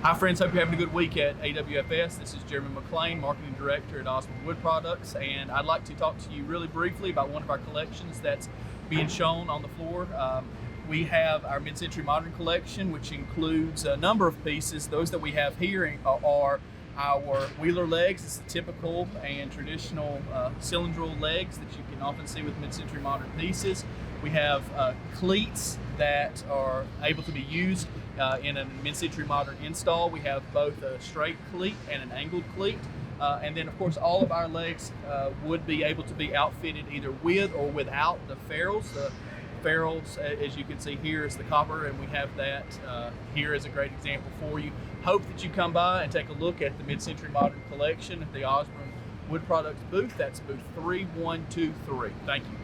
Hi friends, hope you're having a good week at AWFS. This is Jeremy McLean, Marketing Director at Osborne Wood Products, and I'd like to talk to you really briefly about one of our collections that's being shown on the floor. We have our mid-century modern collection, which includes a number of pieces. Those that we have here are our wheeler legs. It's the typical and traditional cylindrical legs that you can often see with mid-century modern pieces. We have cleats that are able to be used in a mid-century modern install. We have both a straight cleat and an angled cleat. And then of course all of our legs would be able to be outfitted either with or without the ferrules. The ferrules, as you can see here, is the copper, and we have that here as a great example for you. Hope that you come by and take a look at the mid-century modern collection at the Osborne Wood Products booth. That's booth 3123. Thank you.